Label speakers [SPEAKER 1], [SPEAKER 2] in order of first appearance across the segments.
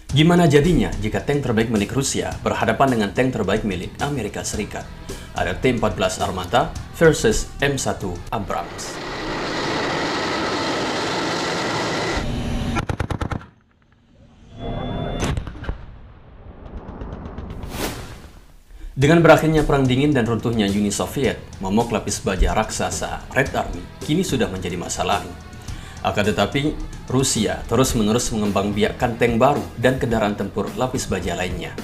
[SPEAKER 1] Gimana jadinya jika tank terbaik milik Rusia berhadapan dengan tank terbaik milik Amerika Serikat? Ada T-14 Armata versus M1 Abrams. Dengan berakhirnya Perang Dingin dan runtuhnya Uni Soviet, momok lapis baja raksasa Red Army kini sudah menjadi masa lalu. Akan tetapi, Rusia terus-menerus mengembangbiakkan tank baru dan kendaraan tempur lapis baja lainnya.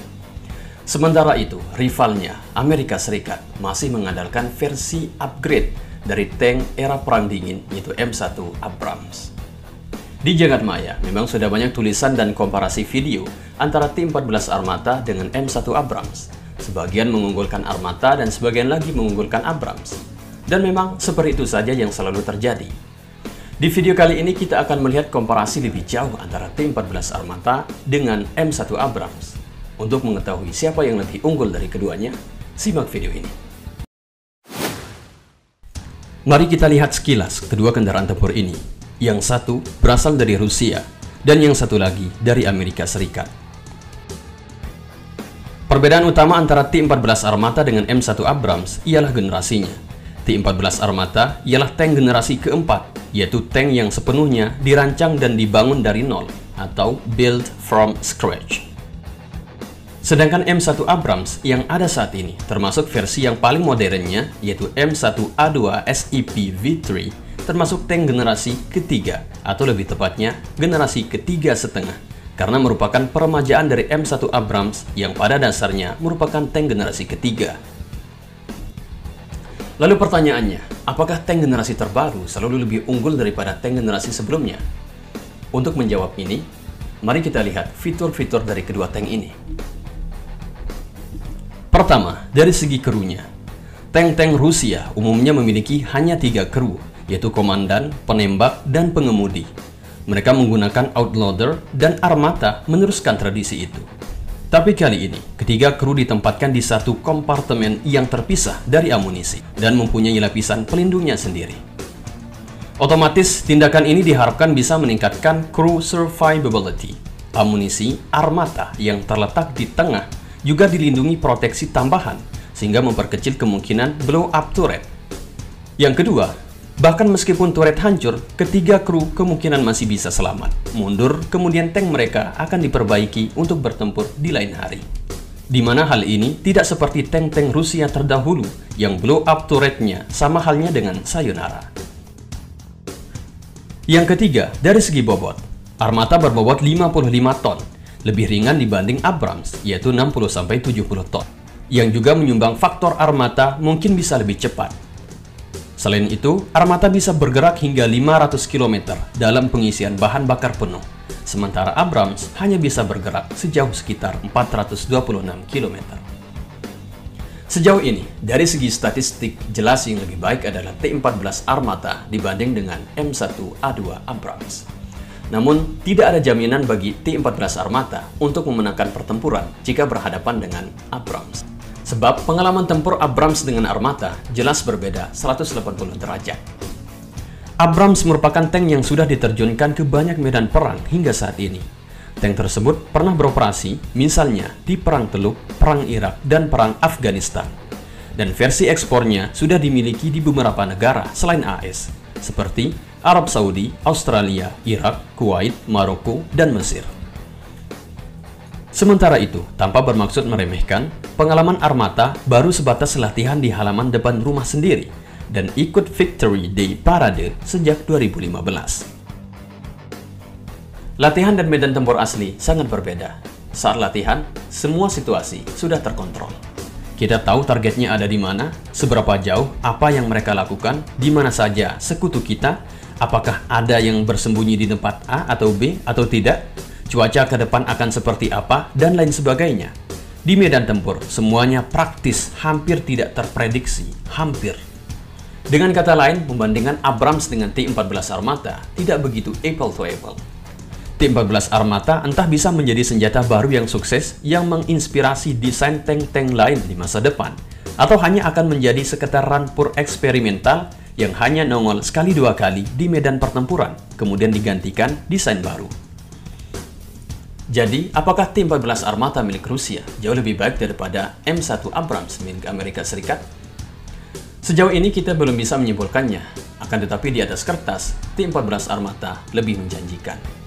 [SPEAKER 1] Sementara itu, rivalnya, Amerika Serikat, masih mengandalkan versi upgrade dari tank era Perang Dingin, yaitu M1 Abrams. Di jagat maya, memang sudah banyak tulisan dan komparasi video antara T-14 Armata dengan M1 Abrams. Sebagian mengunggulkan Armata dan sebagian lagi mengunggulkan Abrams. Dan memang seperti itu saja yang selalu terjadi. Di video kali ini kita akan melihat komparasi lebih jauh antara T-14 Armata dengan M1 Abrams. Untuk mengetahui siapa yang lebih unggul dari keduanya, simak video ini. Mari kita lihat sekilas kedua kendaraan tempur ini. Yang satu berasal dari Rusia, dan yang satu lagi dari Amerika Serikat. Perbedaan utama antara T-14 Armata dengan M1 Abrams ialah generasinya. T-14 Armata ialah tank generasi keempat, yaitu tank yang sepenuhnya dirancang dan dibangun dari nol, atau build from scratch. Sedangkan M1 Abrams yang ada saat ini, termasuk versi yang paling modernnya, yaitu M1A2 SEP V3, termasuk tank generasi ketiga, atau lebih tepatnya generasi ketiga setengah, karena merupakan peremajaan dari M1 Abrams yang pada dasarnya merupakan tank generasi ketiga. Lalu pertanyaannya, apakah tank generasi terbaru selalu lebih unggul daripada tank generasi sebelumnya? Untuk menjawab ini, mari kita lihat fitur-fitur dari kedua tank ini. Pertama, dari segi krunya. Tank-tank Rusia umumnya memiliki hanya 3 kru, yaitu komandan, penembak, dan pengemudi. Mereka menggunakan outloader dan armata meneruskan tradisi itu. Tapi kali ini, ketiga kru ditempatkan di satu kompartemen yang terpisah dari amunisi dan mempunyai lapisan pelindungnya sendiri. Otomatis, tindakan ini diharapkan bisa meningkatkan crew survivability. Amunisi armata yang terletak di tengah juga dilindungi proteksi tambahan, sehingga memperkecil kemungkinan blow up turret. Yang kedua, bahkan meskipun turret hancur, ketiga kru kemungkinan masih bisa selamat. Mundur, kemudian tank mereka akan diperbaiki untuk bertempur di lain hari. Di mana hal ini tidak seperti tank-tank Rusia terdahulu yang blow up turretnya sama halnya dengan Sayonara. Yang ketiga, dari segi bobot. Armata berbobot 55 ton, lebih ringan dibanding Abrams, yaitu 60-70 ton, yang juga menyumbang faktor armata mungkin bisa lebih cepat. Selain itu, armata bisa bergerak hingga 500 km dalam pengisian bahan bakar penuh, sementara Abrams hanya bisa bergerak sejauh sekitar 426 km. Sejauh ini, dari segi statistik, jelas yang lebih baik adalah T-14 Armata dibanding dengan M1A2 Abrams. Namun, tidak ada jaminan bagi T-14 Armata untuk memenangkan pertempuran jika berhadapan dengan Abrams. Sebab pengalaman tempur Abrams dengan Armata jelas berbeda 180 derajat. Abrams merupakan tank yang sudah diterjunkan ke banyak medan perang hingga saat ini. Tank tersebut pernah beroperasi misalnya di Perang Teluk, Perang Irak, dan Perang Afghanistan. Dan versi ekspornya sudah dimiliki di beberapa negara selain AS, seperti Arab Saudi, Australia, Irak, Kuwait, Maroko, dan Mesir. Sementara itu, tanpa bermaksud meremehkan, pengalaman Armata baru sebatas latihan di halaman depan rumah sendiri dan ikut Victory Day Parade sejak 2015. Latihan dan medan tempur asli sangat berbeda. Saat latihan, semua situasi sudah terkontrol. Kita tahu targetnya ada di mana, seberapa jauh, apa yang mereka lakukan, di mana saja sekutu kita, apakah ada yang bersembunyi di tempat A atau B atau tidak, cuaca ke depan akan seperti apa, dan lain sebagainya. Di medan tempur, semuanya praktis, hampir tidak terprediksi, hampir. Dengan kata lain, membandingkan Abrams dengan T-14 Armata tidak begitu apple to apple. T-14 Armata entah bisa menjadi senjata baru yang sukses yang menginspirasi desain tank-tank lain di masa depan, atau hanya akan menjadi sekedar rampur eksperimental yang hanya nongol sekali dua kali di medan pertempuran, kemudian digantikan desain baru. Jadi, apakah T-14 Armata milik Rusia jauh lebih baik daripada M1 Abrams milik Amerika Serikat? Sejauh ini kita belum bisa menyimpulkannya, akan tetapi di atas kertas, T-14 Armata lebih menjanjikan.